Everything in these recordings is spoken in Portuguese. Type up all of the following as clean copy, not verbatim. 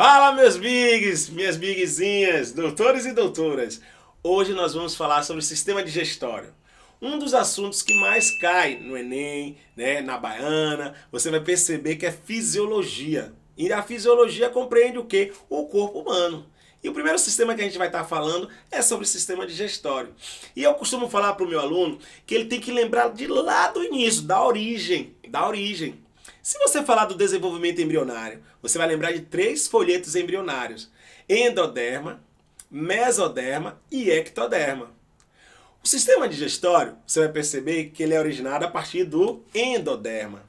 Fala, meus bigs, minhas bigzinhas, doutores e doutoras. Hoje nós vamos falar sobre o sistema digestório. Um dos assuntos que mais cai no Enem, né, na Baiana, você vai perceber que é fisiologia. E a fisiologia compreende o quê? O corpo humano. E o primeiro sistema que a gente vai estar falando é sobre o sistema digestório. E eu costumo falar para o meu aluno que ele tem que lembrar de lá do início, da origem, Se você falar do desenvolvimento embrionário, você vai lembrar de 3 folhetos embrionários: endoderma, mesoderma e ectoderma. O sistema digestório, você vai perceber que ele é originado a partir do endoderma.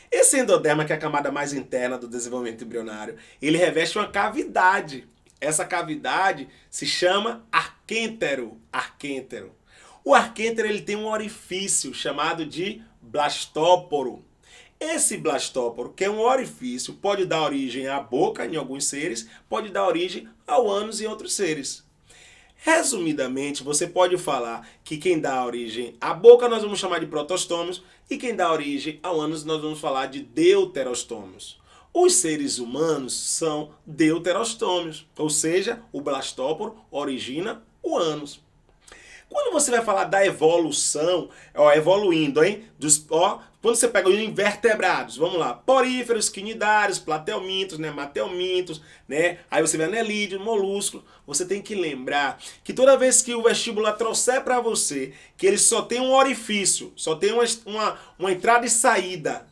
Esse endoderma, que é a camada mais interna do desenvolvimento embrionário, ele reveste uma cavidade. Essa cavidade se chama arquêntero. O arquêntero ele tem um orifício chamado de blastóporo. Esse blastóporo, que é um orifício, pode dar origem à boca em alguns seres, pode dar origem ao ânus em outros seres. Resumidamente, você pode falar que quem dá origem à boca nós vamos chamar de protostômios e quem dá origem ao ânus nós vamos falar de deuterostômios. Os seres humanos são deuterostômios, ou seja, o blastóporo origina o ânus. Quando você vai falar da evolução, evoluindo, hein? Quando você pega os invertebrados, vamos lá, poríferos, quinidários, platelmintos, né, matelmintos, né? Aí você vê anelídeo, molúsculo. Você tem que lembrar que toda vez que o vestibular trouxer para você que ele só tem um orifício, só tem uma entrada e saída,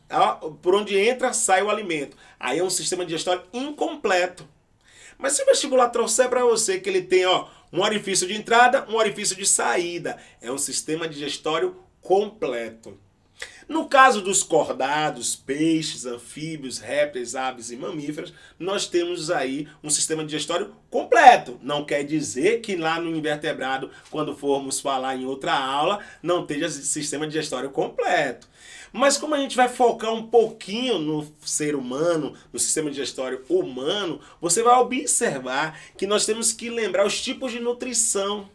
por onde entra, sai o alimento. Aí é um sistema digestório incompleto. Mas se o vestibular trouxer para você que ele tem, um orifício de entrada, um orifício de saída, é um sistema digestório completo. No caso dos cordados, peixes, anfíbios, répteis, aves e mamíferos, nós temos aí um sistema digestório completo. Não quer dizer que lá no invertebrado, quando formos falar em outra aula, não tenha sistema digestório completo. Mas como a gente vai focar um pouquinho no ser humano, no sistema digestório humano, você vai observar que nós temos que lembrar os tipos de nutrição.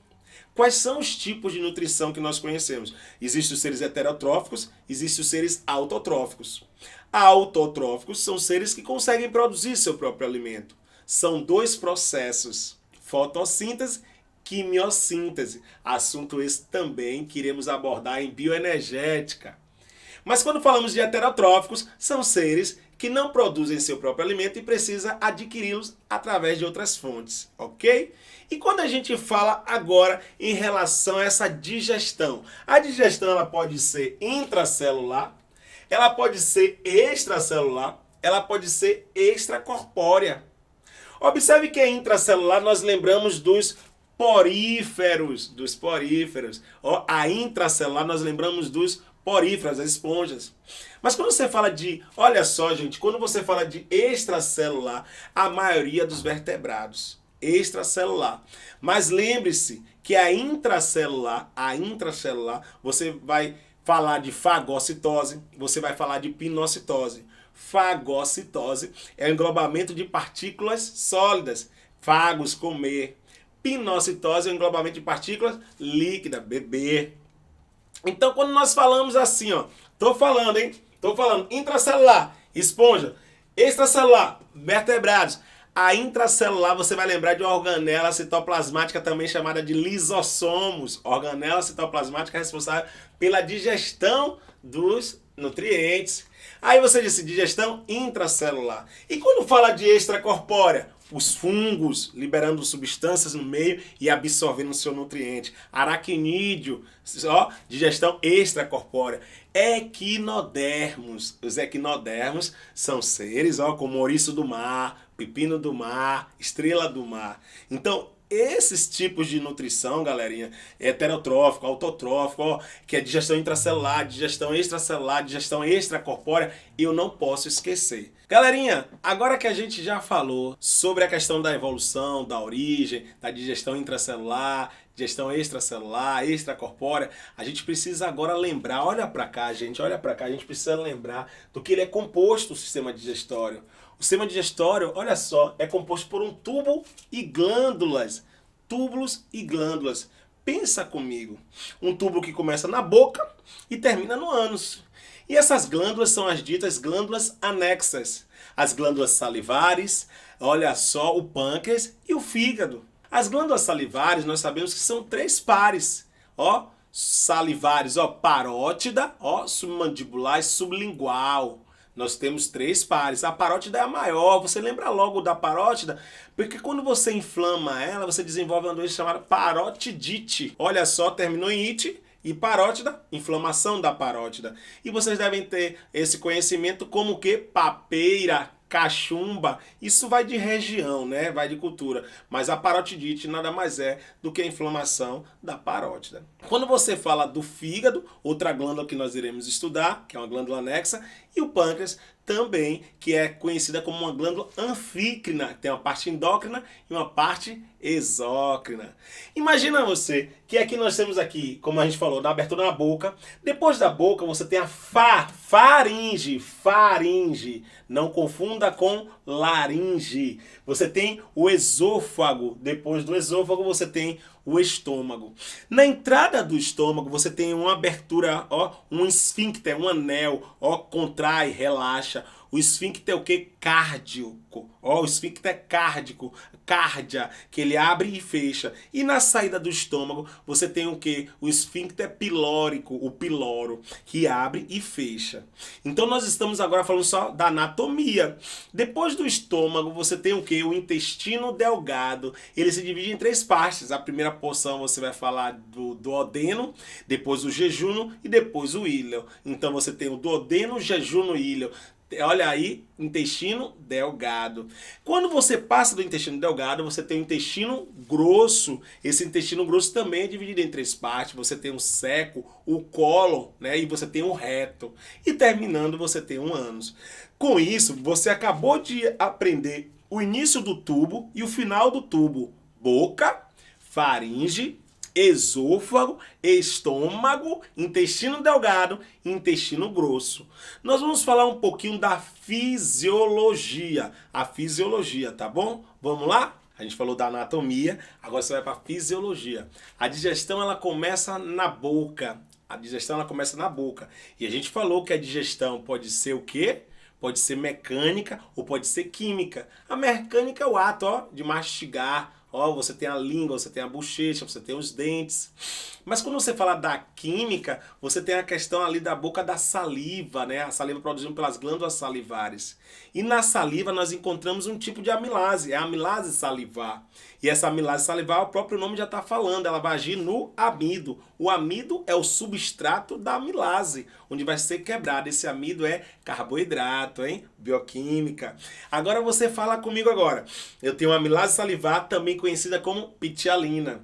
Quais são os tipos de nutrição que nós conhecemos? Existem os seres heterotróficos, existem os seres autotróficos. Autotróficos são seres que conseguem produzir seu próprio alimento. São 2 processos: fotossíntese, quimiossíntese. Assunto esse também que iremos abordar em bioenergética. Mas quando falamos de heterotróficos, são seres que não produzem seu próprio alimento e precisa adquiri-los através de outras fontes, ok? E quando a gente fala agora em relação a essa digestão, a digestão ela pode ser intracelular, ela pode ser extracelular, ela pode ser extracorpórea. Observe que intracelular nós lembramos dos poríferos, a intracelular nós lembramos dos poríferas, as esponjas. Mas quando você fala olha só, gente, quando você fala de extracelular, a maioria dos vertebrados, extracelular. Mas lembre-se que a intracelular, você vai falar de fagocitose, você vai falar de pinocitose. Fagocitose é o englobamento de partículas sólidas, fagos, comer. Pinocitose é o englobamento de partículas líquidas, beber. Então, quando nós falamos assim, tô falando intracelular, esponja, extracelular, vertebrados. A intracelular você vai lembrar de uma organela citoplasmática também chamada de lisossomos. Organela citoplasmática responsável pela digestão dos nutrientes. Aí você disse digestão intracelular. E quando fala de extracorpórea? Os fungos liberando substâncias no meio e absorvendo o seu nutriente. Aracnídeo, digestão extracorpórea. Equinodermos. Os equinodermos são seres como ouriço do mar, pepino do mar, estrela do mar. Então, esses tipos de nutrição, galerinha, heterotrófico, autotrófico, que é digestão intracelular, digestão extracelular, digestão extracorpórea, eu não posso esquecer. Galerinha, agora que a gente já falou sobre a questão da evolução, da origem, da digestão intracelular, digestão extracelular, extracorpórea, a gente precisa agora lembrar, olha pra cá, a gente precisa lembrar do que ele é composto, o sistema digestório. O sistema digestório, olha só, é composto por um tubo e glândulas. Túbulos e glândulas. Pensa comigo. Um tubo que começa na boca e termina no ânus. E essas glândulas são as ditas glândulas anexas. As glândulas salivares, olha só, o pâncreas e o fígado. As glândulas salivares, nós sabemos que são 3 pares. Ó, salivares, ó, parótida, ó, submandibular e sublingual. Nós temos 3 pares. A parótida é a maior. Você lembra logo da parótida? Porque quando você inflama ela, você desenvolve uma doença chamada parotidite. Olha só, terminou em ite. E parótida, inflamação da parótida. E vocês devem ter esse conhecimento como que papeira, cachumba, isso vai de região, né? Vai de cultura. Mas a parotidite nada mais é do que a inflamação da parótida. Quando você fala do fígado, outra glândula que nós iremos estudar, que é uma glândula anexa, e o pâncreas também, que é conhecida como uma glândula anfícrina, tem uma parte endócrina e uma parte exócrina. Imagina você que aqui nós temos aqui, como a gente falou, da abertura na boca. Depois da boca você tem a faringe, não confunda com laringe. Você tem o esôfago, depois do esôfago você tem o estômago. Na entrada do estômago você tem uma abertura, ó, um esfíncter, um anel, ó, contrai, relaxa. O esfíncter é o que? Cárdico. Ó, o esfíncter cárdico, cárdia, que ele abre e fecha. E na saída do estômago, você tem o que? O esfíncter pilórico, o piloro, que abre e fecha. Então nós estamos agora falando só da anatomia. Depois do estômago, você tem o que? O intestino delgado. Ele se divide em 3 partes. A primeira porção você vai falar do duodeno, depois o jejuno e depois o íleo. Então você tem o duodeno, jejuno e íleo. Olha aí, intestino delgado. Quando você passa do intestino delgado, você tem o intestino grosso. Esse intestino grosso também é dividido em 3 partes. Você tem o seco, o cólon, né? E você tem o reto. E terminando, você tem o ânus. Com isso, você acabou de aprender o início do tubo e o final do tubo. Boca, faringe, esôfago, estômago, intestino delgado e intestino grosso. Nós vamos falar um pouquinho da fisiologia. A fisiologia, tá bom? Vamos lá? A gente falou da anatomia, agora você vai para a fisiologia. A digestão ela começa na boca. A digestão ela começa na boca. E a gente falou que a digestão pode ser o quê? Pode ser mecânica ou pode ser química. A mecânica é o ato, ó, de mastigar. Ó, você tem a língua, você tem a bochecha, você tem os dentes. Mas quando você fala da química, você tem a questão ali da boca da saliva, né? A saliva produzida pelas glândulas salivares. E na saliva nós encontramos um tipo de amilase, é a amilase salivar. E essa amilase salivar, o próprio nome já está falando, ela vai agir no amido. O amido é o substrato da amilase, onde vai ser quebrado. Esse amido é carboidrato, hein? Bioquímica. Agora você fala comigo agora. Eu tenho a amilase salivar, também conhecida como pitialina.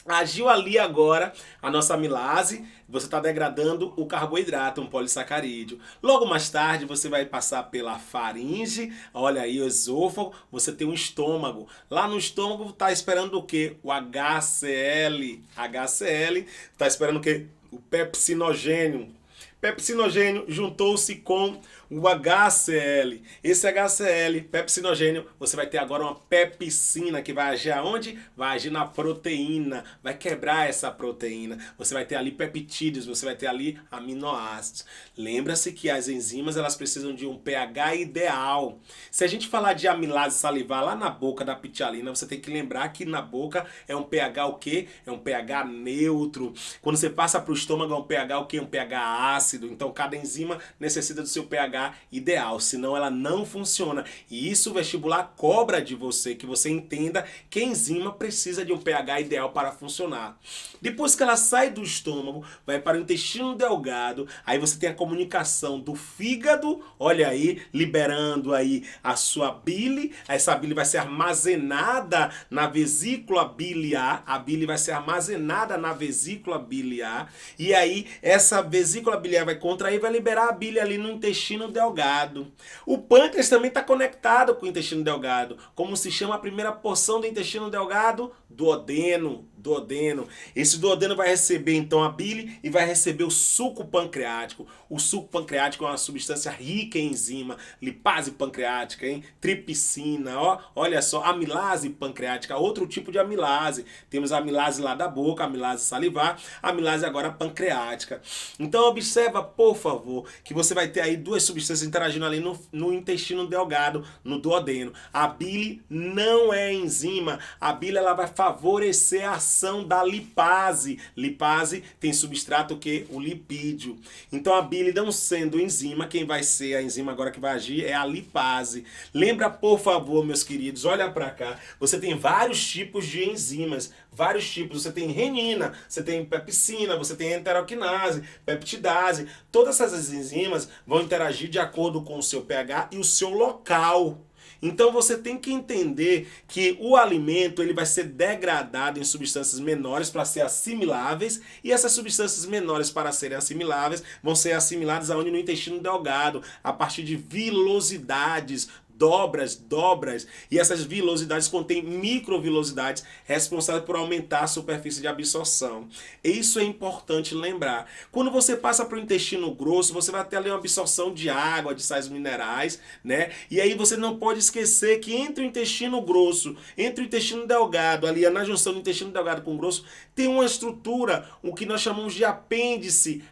Agiu ali agora a nossa amilase, você está degradando o carboidrato, um polissacarídeo. Logo mais tarde você vai passar pela faringe, olha aí o esôfago, você tem um estômago. Lá no estômago está esperando o quê? O HCl. HCl está esperando o quê? O pepsinogênio. Pepsinogênio juntou-se com o HCl. Esse HCl, pepsinogênio, você vai ter agora uma pepsina que vai agir aonde? Vai agir na proteína, vai quebrar essa proteína. Você vai ter ali peptídeos, você vai ter ali aminoácidos. Lembra-se que as enzimas elas precisam de um pH ideal. Se a gente falar de amilase salivar lá na boca da pitialina, você tem que lembrar que na boca é um pH o quê? É um pH neutro. Quando você passa para o estômago é um pH o quê? Um pH ácido. Então cada enzima necessita do seu pH ideal, senão ela não funciona. E isso o vestibular cobra de você, que você entenda que a enzima precisa de um pH ideal para funcionar. Depois que ela sai do estômago, vai para o intestino delgado, aí você tem a comunicação do fígado, olha aí, liberando aí a sua bile, essa bile vai ser armazenada na vesícula biliar, a bile vai ser armazenada na vesícula biliar, e aí essa vesícula biliar vai contrair, vai liberar a bile ali no intestino delgado. O pâncreas também está conectado com o intestino delgado. Como se chama a primeira porção do intestino delgado? Duodeno. duodeno. Esse duodeno vai receber então a bile e vai receber o suco pancreático. O suco pancreático é uma substância rica em enzima, lipase pancreática, hein? Tripsina, ó, olha só, amilase pancreática, outro tipo de amilase. Temos a amilase lá da boca, a amilase salivar, a amilase agora pancreática. Então observa, por favor, que você vai ter aí duas substâncias interagindo ali no intestino delgado, no duodeno. A bile não é enzima, a bile ela vai favorecer a ação da lipase. Lipase tem substrato o quê? O lipídio. Então a bile não sendo enzima, quem vai ser a enzima agora que vai agir é a lipase. Lembra, por favor, meus queridos, olha para cá, você tem vários tipos de enzimas, vários tipos, você tem renina, você tem pepsina, você tem enteroquinase, peptidase, todas essas enzimas vão interagir de acordo com o seu pH e o seu local. Então você tem que entender que o alimento ele vai ser degradado em substâncias menores para ser assimiláveis, e essas substâncias menores para serem assimiláveis vão ser assimiladas aonde? No intestino delgado, a partir de vilosidades, dobras, e essas vilosidades contêm microvilosidades responsáveis por aumentar a superfície de absorção. Isso é importante lembrar. Quando você passa para o intestino grosso, você vai ter ali uma absorção de água, de sais minerais, né? E aí você não pode esquecer que entre o intestino grosso, entre o intestino delgado, ali na junção do intestino delgado com o grosso, tem uma estrutura, o que nós chamamos de apêndice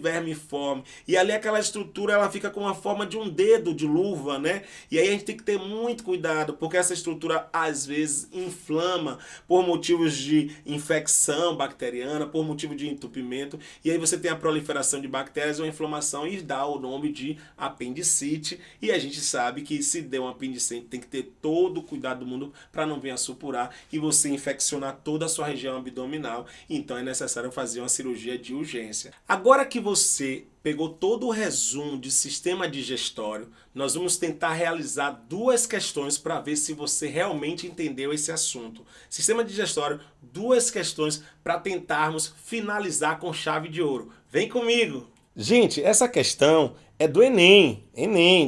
vermiforme. E ali aquela estrutura, ela fica com a forma de um dedo de luva, né? E aí a gente tem que ter muito cuidado, porque essa estrutura às vezes inflama por motivos de infecção bacteriana, por motivo de entupimento, e aí você tem a proliferação de bactérias ou inflamação e dá o nome de apendicite. E a gente sabe que se der um apendicite tem que ter todo o cuidado do mundo para não vir a supurar e você infeccionar toda a sua região abdominal. Então é necessário fazer uma cirurgia de urgência. Agora que você pegou todo o resumo de sistema digestório, nós vamos tentar realizar duas questões para ver se você realmente entendeu esse assunto. Sistema digestório, duas questões para tentarmos finalizar com chave de ouro. Vem comigo! Gente, essa questão é do Enem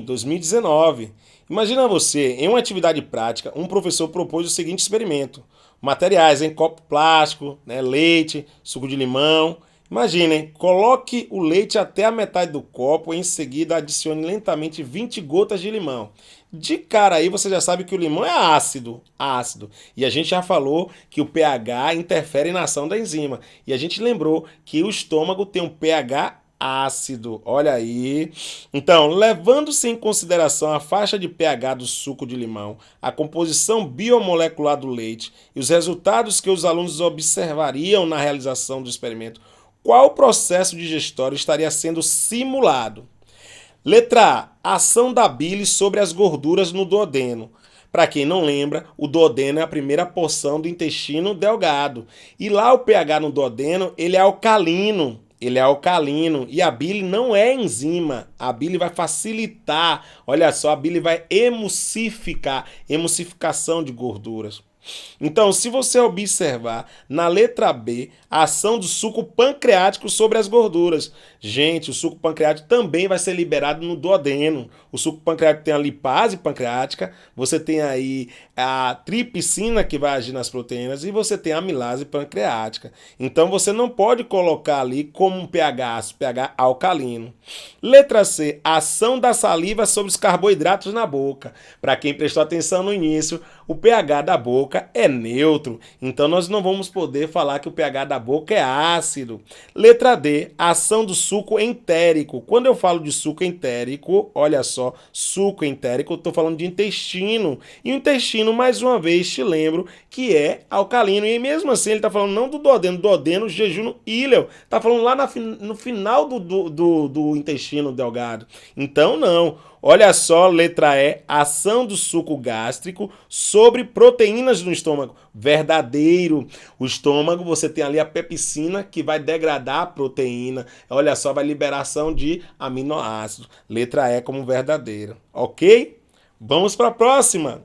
2019. Imagina você, em uma atividade prática, um professor propôs o seguinte experimento. Materiais em copo plástico, né, leite, suco de limão. Imaginem, coloque o leite até a metade do copo e em seguida adicione lentamente 20 gotas de limão. De cara aí você já sabe que o limão é ácido. E a gente já falou que o pH interfere na ação da enzima. E a gente lembrou que o estômago tem um pH ácido, olha aí. Então, levando-se em consideração a faixa de pH do suco de limão, a composição biomolecular do leite e os resultados que os alunos observariam na realização do experimento, qual processo digestório estaria sendo simulado? Letra A. Ação da bile sobre as gorduras no duodeno. Para quem não lembra, o duodeno é a primeira porção do intestino delgado. E lá o pH no duodeno, ele é alcalino. E a bile não é enzima. A bile vai facilitar, olha só, a bile vai emulsificação de gorduras. Então, se você observar na letra B, a ação do suco pancreático sobre as gorduras. Gente, o suco pancreático também vai ser liberado no duodeno. O suco pancreático tem a lipase pancreática, você tem aí a tripsina que vai agir nas proteínas e você tem a amilase pancreática. Então, você não pode colocar ali como um pH ácido, pH alcalino. Letra C, ação da saliva sobre os carboidratos na boca. Para quem prestou atenção no início, o pH da boca é neutro, então nós não vamos poder falar que o pH da boca é ácido. Letra D, ação do suco entérico. Quando eu falo de suco entérico, olha só, suco entérico, eu estou falando de intestino. E o intestino, mais uma vez, te lembro que é alcalino. E mesmo assim, ele está falando não do duodeno, jejum íleo. Está falando lá no final do intestino delgado. Então, não. Olha só, letra E, ação do suco gástrico sobre proteínas no estômago. Verdadeiro. O estômago, você tem ali a pepsina que vai degradar a proteína. Olha só, vai liberação de aminoácidos. Letra E como verdadeiro. Ok? Vamos para a próxima.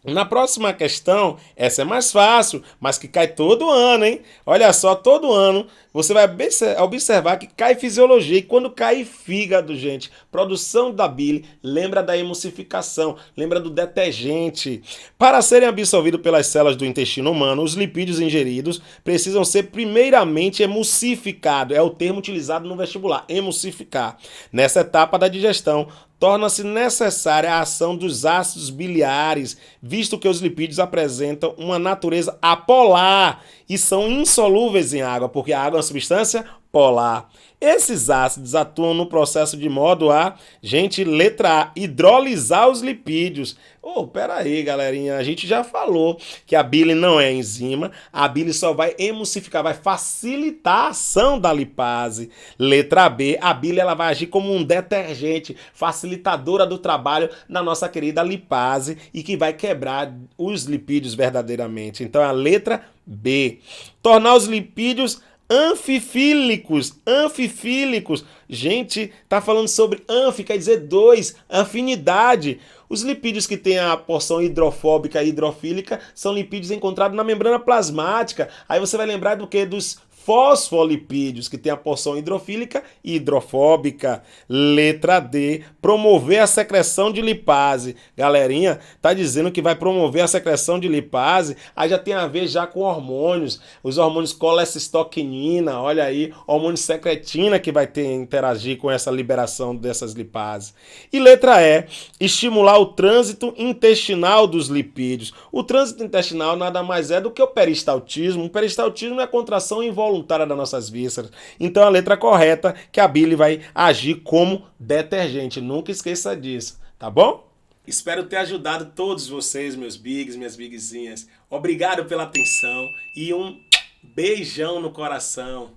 Na próxima questão, essa é mais fácil, mas que cai todo ano, hein? Olha só, todo ano você vai observar que cai fisiologia. E quando cai fígado, gente, produção da bile, lembra da emulsificação, lembra do detergente. Para serem absorvidos pelas células do intestino humano, os lipídios ingeridos precisam ser primeiramente emulsificados. É o termo utilizado no vestibular, emulsificar. Nessa etapa da digestão, torna-se necessária a ação dos ácidos biliares, visto que os lipídios apresentam uma natureza apolar e são insolúveis em água, porque a água é uma substância polar. Esses ácidos atuam no processo de modo a, gente, letra A, hidrolisar os lipídios. Pera aí, galerinha, a gente já falou que a bile não é enzima, a bile só vai emulsificar, vai facilitar a ação da lipase. Letra B, a bile ela vai agir como um detergente, facilitadora do trabalho da nossa querida lipase e que vai quebrar os lipídios verdadeiramente. Então a letra B. Tornar os lipídios anfifílicos. Gente, tá falando sobre anfi, quer dizer dois, afinidade. Os lipídios que têm a porção hidrofóbica e hidrofílica são lipídios encontrados na membrana plasmática. Aí você vai lembrar do que? Dos fosfolipídios, que tem a porção hidrofílica e hidrofóbica. Letra D, promover a secreção de lipase. Galerinha, tá dizendo que vai promover a secreção de lipase, aí já tem a ver já com hormônios, os hormônios colecistoquinina, olha aí, hormônio secretina que vai ter interagir com essa liberação dessas lipases. E letra E, estimular o trânsito intestinal dos lipídios. O trânsito intestinal nada mais é do que o peristaltismo. O peristaltismo é a contração involuntária das nossas vísceras. Então a letra correta que a bile vai agir como detergente. Nunca esqueça disso, tá bom? Espero ter ajudado todos vocês, meus bigs, minhas bigzinhas. Obrigado pela atenção e um beijão no coração.